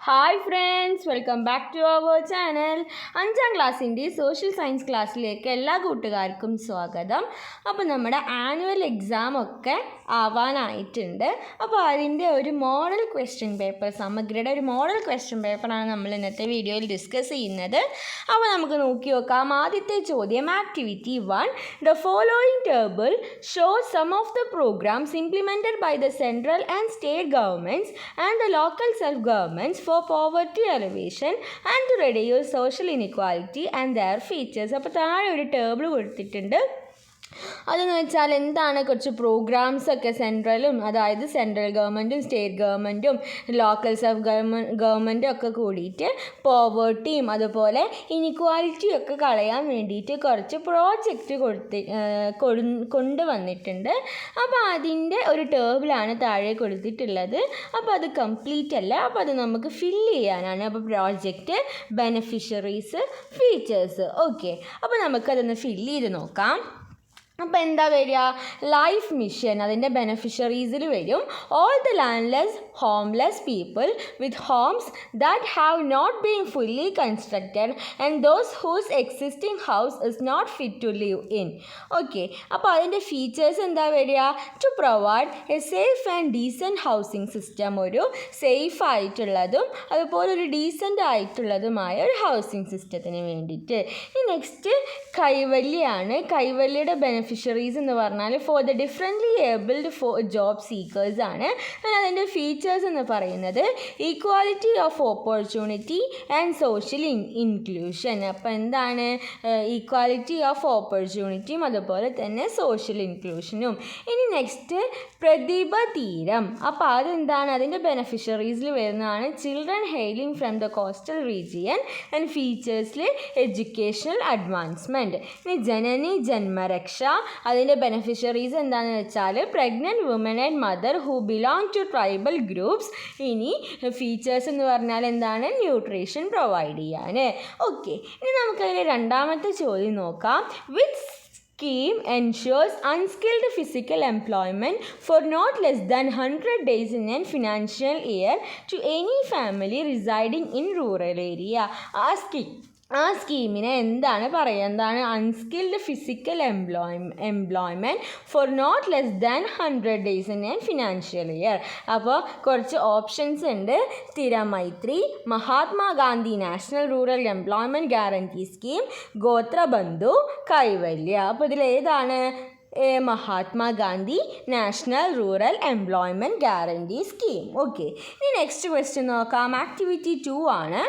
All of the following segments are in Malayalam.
Hi friends, welcome back to our channel. 5ാം ക്ലാസ്സിൻ്റെ സോഷ്യൽ സയൻസ് ക്ലാസ്സിലേക്ക് എല്ലാ കൂട്ടുകാർക്കും സ്വാഗതം. അപ്പോൾ നമ്മുടെ ആനുവൽ എക്സാം ഒക്കെ ആവാനായിട്ടുണ്ട്. അപ്പോൾ അതിൻ്റെ ഒരു മോഡൽ ക്വസ്റ്റ്യൻ പേപ്പർ, സമഗ്രയുടെ ഒരു മോഡൽ ക്വസ്റ്റ്യൻ പേപ്പറാണ് നമ്മൾ ഇന്നത്തെ വീഡിയോയിൽ ഡിസ്കസ് ചെയ്യുന്നത്. അപ്പോൾ നമുക്ക് നോക്കി നോക്കാം. ആദ്യത്തെ ചോദ്യം, activity 1. The following table shows some of the programmes implemented by the central and state governments and the local self governments for poverty alleviation and to reduce social inequality and their features. അപ്പോൾ താഴെ ഒരു ടേബിൾ കൊടുത്തിട്ടുണ്ട്. അതെന്ന് വെച്ചാൽ എന്താണ്, കുറച്ച് പ്രോഗ്രാംസ് ഒക്കെ സെൻട്രലും, അതായത് സെൻട്രൽ ഗവൺമെൻറ്റും സ്റ്റേറ്റ് ഗവൺമെൻറ്റും ലോക്കൽ സെൽഫ് ഗവൺമെൻറ്റും ഒക്കെ കൂടിയിട്ട് പോവേർട്ടിയും അതുപോലെ ഇനിക്വാലിറ്റിയും ഒക്കെ കളയാൻ വേണ്ടിയിട്ട് കുറച്ച് പ്രോജക്റ്റ് കൊണ്ടുവന്നിട്ടുണ്ട്. അപ്പോൾ അതിൻ്റെ ഒരു ടേബിളാണ് താഴെ കൊടുത്തിട്ടുള്ളത്. അപ്പോൾ അത് കംപ്ലീറ്റ് അല്ല, അപ്പോൾ അത് നമുക്ക് ഫില്ല് ചെയ്യാനാണ്. അപ്പോൾ പ്രോജക്റ്റ്, ബെനിഫിഷ്യറീസ്, ഫീച്ചേഴ്സ്. ഓക്കെ, അപ്പോൾ നമുക്കതൊന്ന് ഫില്ല് ചെയ്ത് നോക്കാം. അപ്പോൾ എന്താ വരിക, ലൈഫ് മിഷൻ അതിൻ്റെ ബെനിഫിഷ്യറീസിൽ വരും all the landless homeless people with homes that have not been fully constructed and those whose existing house is not fit to live in. Okay, അപ്പോൾ അതിൻ്റെ ഫീച്ചേഴ്സ് എന്താ വരിക, to provide a safe and decent housing system, ഒരു സേഫ് ആയിട്ടുള്ളതും അതുപോലെ ഒരു ഡീസൻ്റ് ആയിട്ടുള്ളതുമായ ഒരു ഹൗസിംഗ് സിസ്റ്റത്തിന് വേണ്ടിയിട്ട്. ഈ നെക്സ്റ്റ് കൈവല്യാണ്. കൈവല്യയുടെ ബെനിഫിഷ്യറീസ് എന്ന് പറഞ്ഞാൽ for the differently abled for job seekers ആണ്. അതിൻ്റെ ഫീച്ചേഴ്സ് എന്ന് പറയുന്നത് equality of opportunity and social inclusion. അപ്പോൾ എന്താണ്, ഈക്വാലിറ്റി ഓഫ് ഓപ്പർച്യൂണിറ്റിയും അതുപോലെ തന്നെ സോഷ്യൽ ഇൻക്ലൂഷനും. ഇനി നെക്സ്റ്റ് പ്രതിഭ തീരം. അപ്പോൾ അതെന്താണ്, അതിൻ്റെ ബെനിഫിഷ്യറീസിൽ വരുന്നതാണ് children hailing from the coastal region and ഫീച്ചേഴ്സിൽ എഡ്യൂക്കേഷണൽ അഡ്വാൻസ്മെൻറ്റ്. ഇനി ജനനി ജന്മരക്ഷ, അതിൻ്റെ ബെനിഫിഷ്യറീസ് എന്താണെന്ന് വെച്ചാൽ pregnant woman and mother who belong to tribal groups. ഇനി ഫീച്ചേഴ്സ് എന്ന് പറഞ്ഞാൽ എന്താണ്, ന്യൂട്രീഷൻ പ്രൊവൈഡ് ചെയ്യാൻ. ഓക്കെ, ഇനി നമുക്കതിൻ്റെ രണ്ടാമത്തെ ചോദ്യം നോക്കാം. Which scheme ensures unskilled physical employment for not less than 100 days in a financial year to any family residing in rural area? ആ സ്കീമിനെ എന്താണ് പറയുക, എന്താണ് unskilled physical employment for not less than 100 days in a financial year. അപ്പോൾ കുറച്ച് ഓപ്ഷൻസ് ഉണ്ട്. Sthiramaithri, Mahatma Gandhi national rural employment guarantee scheme, Gothrabandhu, Kaivalya. അപ്പോൾ ഇതിലേതാണ് Mahatma Gandhi national rural employment guarantee scheme. Okay, ഇനി നെക്സ്റ്റ് ക്വസ്റ്റ്യൻ നോക്കാം. ആക്ടിവിറ്റി 2 ആണ്.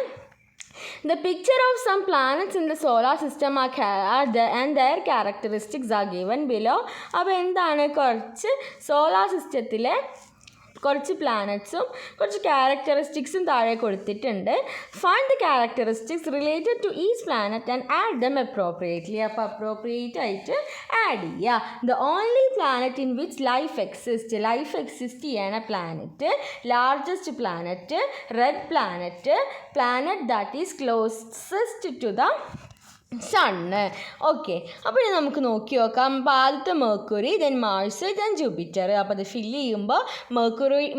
The picture of some planets in the solar system and their characteristics are given below. അപ്പോൾ എന്താണ്, കുറച്ച് സോളാർ സിസ്റ്റത്തിലെ കുറച്ച് പ്ലാനറ്റ്സും കുറച്ച് ക്യാരക്ടറിസ്റ്റിക്സും താഴെ കൊടുത്തിട്ടുണ്ട്. Find the characteristics related to each planet and add them appropriately. അപ്പോൾ അപ്രോപ്രിയേറ്റ് ആയിട്ട് ആഡ് ചെയ്യുക. The only planet in which life exist ചെയ്യണ planet, largest planet, red planet, planet that is closest to the sun. Okay, അപ്പോൾ ഇനി നമുക്ക് നോക്കി നോക്കാം. അപ്പോൾ ആദ്യത്തെ Mercury, then Mars, then Jupiter. അപ്പോൾ അത് ഫില്ല് ചെയ്യുമ്പോൾ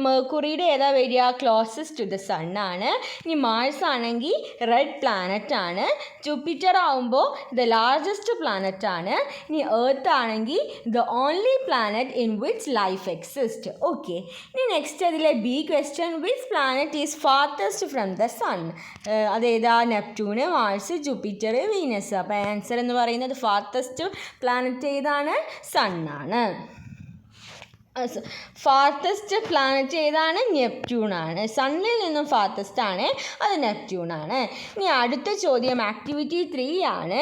മെർക്കുറിയുടെ ഏതാ വരിക, ക്ലോസസ്റ്റ് ടു ദ സണ്ണാണ്. ഇനി മാർസ് ആണെങ്കിൽ റെഡ് പ്ലാനറ്റ് ആണ്. ജൂപ്പിറ്റർ ആവുമ്പോൾ ദ ലാർജസ്റ്റ് പ്ലാനറ്റ് ആണ്. ഇനി എർത്ത് ആണെങ്കിൽ the only planet in which life exist. Okay, ഇനി നെക്സ്റ്റ് അതിലെ B question, which planet is farthest from the sun. അതേതാ, നെപ്റ്റ്യൂണ്, മാർസ്, ജൂപ്പിറ്റർ, വീനസ്. അപ്പോൾ ആൻസർ എന്ന് പറയുന്നത് ഫാർത്തസ്റ്റ് പ്ലാനറ്റ് ഏതാണ്, സണ്ണാണ്. ഫാർത്തസ്റ്റ് പ്ലാനറ്റ് ഏതാണ്, നെപ്റ്റ്യൂണാണ്. സണ്ണിൽ നിന്നും ഫാർത്തസ്റ്റ് ആണ്, അത് നെപ്റ്റ്യൂണാണ്. ഇനി അടുത്ത ചോദ്യം ആക്ടിവിറ്റി 3 ആണ്.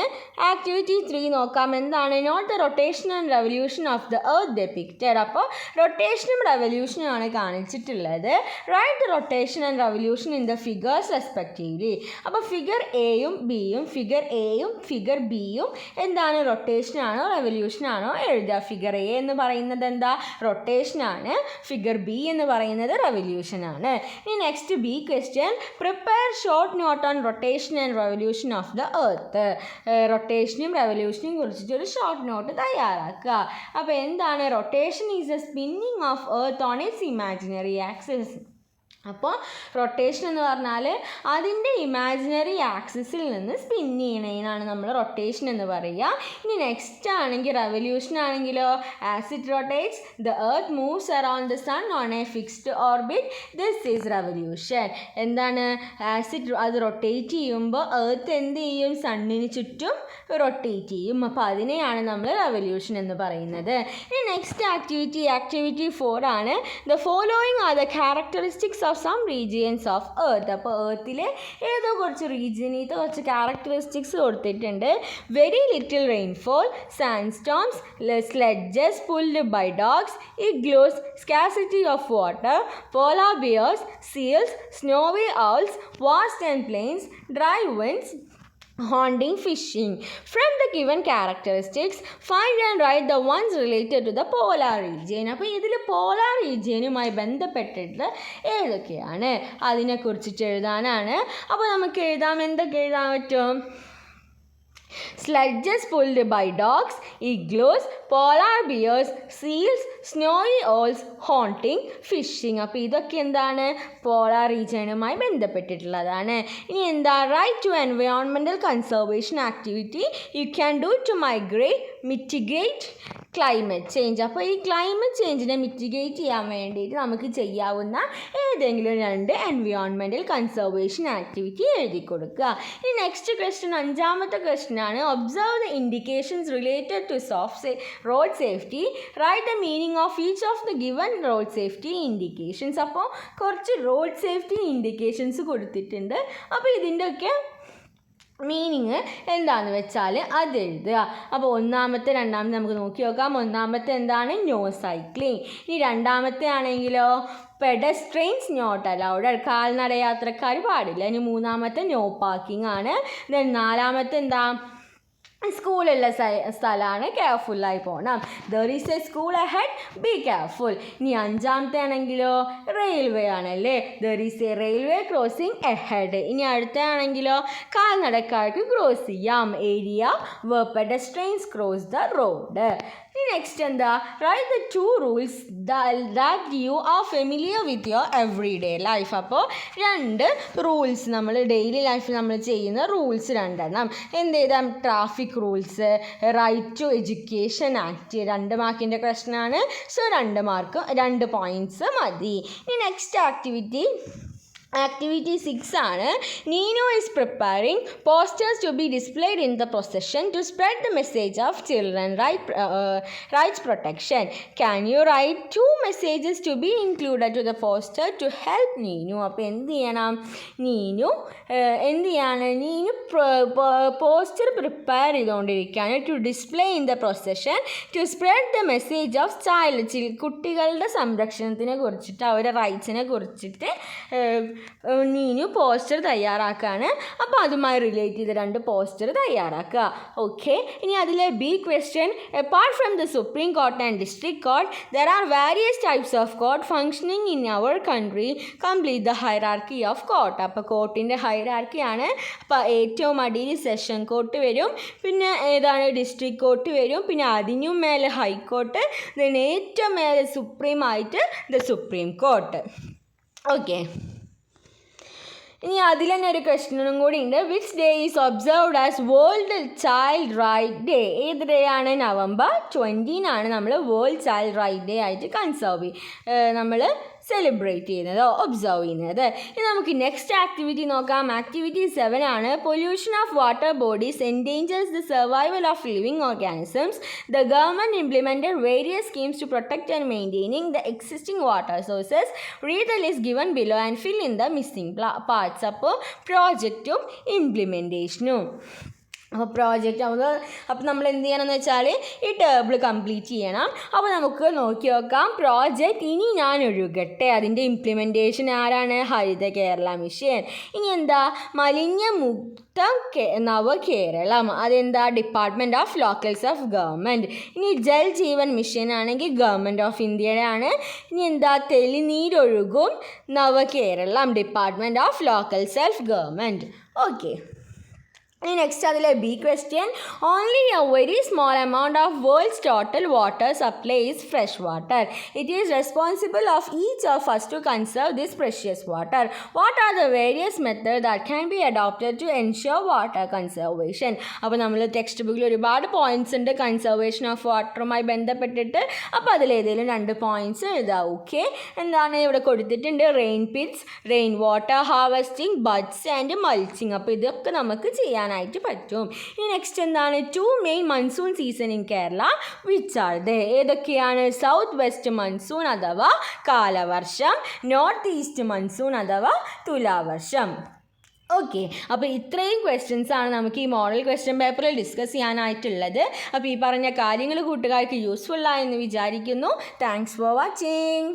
ആക്ടിവിറ്റി 3 നോക്കാം. എന്താണ്, note the rotation and revolution of the earth depicted. അപ്പോൾ റൊട്ടേഷനും റെവല്യൂഷനും ആണ് കാണിച്ചിട്ടുള്ളത്. Write the rotation and revolution in the figures respectively. അപ്പോൾ ഫിഗർ എയും ബിയും, ഫിഗർ എയും ഫിഗർ ബിയും എന്താണ്, റൊട്ടേഷനാണോ റെവല്യൂഷനാണോ എഴുതുക. ഫിഗർ എ എന്ന് പറയുന്നത് എന്താ, റൊട്ടേഷനാണ്. ഫിഗർ ബി എന്ന് പറയുന്നത് റെവല്യൂഷനാണ്. ഇനി next B question, prepare short note on rotation and revolution of the earth. റൊട്ടേഷനും റെവല്യൂഷനെയും കുറിച്ചിട്ടൊരു ഷോർട്ട് നോട്ട് തയ്യാറാക്കുക. അപ്പോൾ എന്താണ്, rotation is a spinning of earth on its imaginary axis. അപ്പോൾ റൊട്ടേഷൻ എന്ന് പറഞ്ഞാൽ അതിൻ്റെ ഇമാജിനറി ആക്സിസിൽ നിന്ന് സ്പിൻ ചെയ്യണതിനാണ് നമ്മൾ റൊട്ടേഷൻ എന്ന് പറയുക. ഇനി നെക്സ്റ്റ് ആണെങ്കിൽ റെവല്യൂഷൻ ആണെങ്കിലോ, as it rotates the earth moves around the sun on a fixed orbit, this is revolution. എന്താണ് ആസ് ഇറ്റ് അത് റൊട്ടേറ്റ് ചെയ്യുമ്പോൾ എർത്ത് എന്ത് ചെയ്യും, സണ്ണിന് ചുറ്റും റൊട്ടേറ്റ് ചെയ്യും. അപ്പോൾ അതിനെയാണ് നമ്മൾ റെവല്യൂഷൻ എന്ന് പറയുന്നത്. ഇനി നെക്സ്റ്റ് ആക്ടിവിറ്റി 4 ആണ്. The following are the characteristics of some regions of earth. അപ്പോൾ എർത്തിലെ ഏതോ കുറച്ച് റീജിയനിൽ കുറച്ച് ക്യാരക്ടറിസ്റ്റിക്സ് കൊടുത്തിട്ടുണ്ട്. Very little rainfall, sand storms, sledges pulled by dogs, igloos, scarcity of water, polar bears, seals, snowy owls, vast and plains, dry winds, haunting fishing. From the given characteristics, find and write the ones related to the polar region. അപ്പോൾ ഇതിൽ പോളാർ റീജിയനുമായി ബന്ധപ്പെട്ടിട്ട് ഏതൊക്കെയാണ് അതിനെക്കുറിച്ചിട്ട് എഴുതാനാണ്. അപ്പോൾ നമുക്ക് എന്തൊക്കെ എഴുതാൻ പറ്റും? Sledges pulled by dogs, igloos, polar bears, seals, snowy owls, haunting, fishing. അപ്പോൾ ഇതൊക്കെ എന്താണ്, പോളാർ റീജിയനുമായി ബന്ധപ്പെട്ടിട്ടുള്ളതാണ്. ഇനി എന്താ, write two environmental conservation activity you can do to mitigate climate change. അപ്പോൾ ഈ ക്ലൈമറ്റ് ചേഞ്ചിനെ മിറ്റിഗേറ്റ് ചെയ്യാൻ വേണ്ടിയിട്ട് നമുക്ക് ചെയ്യാവുന്ന ഏതെങ്കിലും 2 എൻവയോൺമെൻറ്റൽ കൺസർവേഷൻ ആക്ടിവിറ്റി എഴുതി കൊടുക്കുക. ഇനി നെക്സ്റ്റ് ക്വസ്റ്റ്യൻ, 5ാമത്തെ ക്വസ്റ്റ്യൻ ആണ്. Observe the indications related to road safety, write the meaning of each of the given road safety indications. അപ്പോൾ കുറച്ച് റോഡ് സേഫ്റ്റി ഇൻഡിക്കേഷൻസ് കൊടുത്തിട്ടുണ്ട്. അപ്പോൾ ഇതിൻ്റെയൊക്കെ മീനിങ് എന്താണെന്ന് വെച്ചാൽ അത് എഴുതുക. അപ്പോൾ 1ാമത്തെ 2ാമത്തെ നമുക്ക് നോക്കി നോക്കാം. 1ാമത്തെ എന്താണ്, നോ സൈക്ലിംഗ്. ഇനി 2ാമത്തെ ആണെങ്കിലോ, പെഡസ്ട്രെയിൻസ് നോട്ട് അലൗഡ്, കാൽനട യാത്രക്കാർ പാടില്ല. ഇനി 3ാമത്തെ നോ പാർക്കിംഗ് ആണ്. ദെൻ 4ാമത്തെ എന്താ, സ്കൂളുള്ള സ്ഥലമാണ്, കെയർഫുള്ളായി പോകണം. There is a school ahead, be careful. ഇനി 5ാമത്തെ ആണെങ്കിലോ, റെയിൽവേ ആണല്ലേ, there is a railway crossing ahead. ഇനി അടുത്താണെങ്കിലോ, കാൽനടക്കാർക്ക് ക്രോസ് ചെയ്യാം, area where pedestrians cross the road. ഇനി നെക്സ്റ്റ് എന്താ, write the 2 rules that you are familiar with your every day life. അപ്പോൾ 2 റൂൾസ്, നമ്മൾ ഡെയിലി ലൈഫിൽ നമ്മൾ ചെയ്യുന്ന റൂൾസ് 2 എന്ത് ചെയ്താൽ, traffic rules, right to education act. 2 മാർക്കിൻ്റെ ക്വസ്റ്റ്യനാണ്. സോ 2 മാർക്ക് 2 പോയിൻറ്റ്സ് മതി. ഇനി നെക്സ്റ്റ് ആക്ടിവിറ്റി 6 ആണ്. Neenu is preparing posters to be displayed in the procession to spread the message of children rights protection. Can you write 2 messages to be included to the poster to help Neenu. അപ്പോൾ എന്ത് ചെയ്യണം, നീനു പോസ്റ്റർ പ്രിപ്പയർ ചെയ്തുകൊണ്ടിരിക്കുകയാണ്. To display in the procession to spread the message of child, കുട്ടികളുടെ സംരക്ഷണത്തിനെ കുറിച്ചിട്ട്, അവരുടെ റൈറ്റ്സിനെ കുറിച്ചിട്ട് നീനു പോസ്റ്റർ തയ്യാറാക്കുകയാണ്. അപ്പോൾ അതുമായി റിലേറ്റ് ചെയ്ത് 2 പോസ്റ്റർ തയ്യാറാക്കുക. ഓക്കെ. ഇനി അതിലെ B question, apart from the Supreme Court and district court there are various types of court functioning in our country, complete the hierarchy of court. അപ്പോൾ കോർട്ടിൻ്റെ ഹൈറാർക്കിയാണ്. അപ്പോൾ ഏറ്റവും അടിയിൽ സെഷൻ കോർട്ട് വരും, പിന്നെ ഏതാണ് ഡിസ്ട്രിക്ട് കോർട്ട് വരും, പിന്നെ അതിനും മേലെ ഹൈക്കോർട്ട്, then ഏറ്റവും മേലെ സുപ്രീം ആയിട്ട് ദ സുപ്രീം കോർട്ട്. ഓക്കെ. ഇനി അതിൽ തന്നെ ഒരു ക്വസ്റ്റ്യനും കൂടി ഉണ്ട്. Which day is observed as World Child Right Day. ഏത് ഡേ ആണ്? November 20 നമ്മൾ വേൾഡ് ചൈൽഡ് റൈറ്റ് ഡേ ആയിട്ട് നമ്മൾ സെലിബ്രേറ്റ് ചെയ്യുന്നത്, ഒബ്സർവ് ചെയ്യുന്നത്. ഇനി നമുക്ക് നെക്സ്റ്റ് ആക്ടിവിറ്റി നോക്കാം. ആക്ടിവിറ്റി 7 ആണ്. Pollution of water bodies endangers the survival of living organisms. The government implemented various schemes to protect and maintaining the existing water sources. Read the list given below and fill in the missing parts. അപ്പോൾ പ്രോജക്റ്റും ഇംപ്ലിമെൻറ്റേഷനും. അപ്പോൾ നമ്മൾ എന്ത് ചെയ്യണമെന്ന് വെച്ചാൽ ഈ ടേബിൾ കംപ്ലീറ്റ് ചെയ്യണം. അപ്പോൾ നമുക്ക് നോക്കി നോക്കാം. പ്രോജക്റ്റ് ഇനി ഞാൻ ഒഴുകട്ടെ, അതിൻ്റെ ഇംപ്ലിമെൻറ്റേഷൻ ആരാണ്? ഹരിത കേരള മിഷൻ. ഇനി എന്താ? മലിനമുക്ത നവകേരളം, അതെന്താ? Department of locals of government. ഇനി ജൽ ജീവൻ മിഷൻ ആണെങ്കിൽ ഗവൺമെൻറ് ഓഫ് ഇന്ത്യയുടെ ആണ്. ഇനി എന്താ? Thelineerozhukum Navakeralam, department of local self government. Okay. Next അതിലെ B question, only a very small amount of world's total water supply is fresh water. It is responsible of each of us to conserve this precious water. What are the various method that can be adopted to ensure water conservation. അപ്പോൾ നമ്മൾ ടെക്സ്റ്റ് ബുക്കിൽ ഒരുപാട് പോയിൻറ്റ്സ് ഉണ്ട് കൺസർവേഷൻ ഓഫ് വാട്ടറുമായി ബന്ധപ്പെട്ടിട്ട്. അപ്പോൾ അതിലേതെങ്കിലും 2 പോയിൻറ്റ്സ് എഴുതാം. ഓക്കെ, എന്താണ് ഇവിടെ കൊടുത്തിട്ടുണ്ട്? Rain pits, rain water harvesting, buds and mulching. അപ്പോൾ ഇതൊക്കെ നമുക്ക് ചെയ്യാനായിട്ട് പറ്റും. ഇനി നെക്സ്റ്റ് എന്താണ്? 2 main monsoon season in Kerala which are they? ഏതൊക്കെയാണ്? സൗത്ത് വെസ്റ്റ് മൺസൂൺ അഥവാ കാലവർഷം, നോർത്ത് ഈസ്റ്റ് മൺസൂൺ അഥവാ തുലാവർഷം. ഓക്കെ, അപ്പോൾ ഇത്രയും ക്വസ്റ്റ്യൻസ് ആണ് നമുക്ക് ഈ മോഡൽ ക്വസ്റ്റ്യൻ പേപ്പറിൽ ഡിസ്കസ് ചെയ്യാനായിട്ടുള്ളത്. അപ്പോൾ ഈ പറഞ്ഞ കാര്യങ്ങൾ കൂട്ടുകാർക്ക് യൂസ്ഫുൾ ആയെന്ന് വിചാരിക്കുന്നു. Thanks for watching.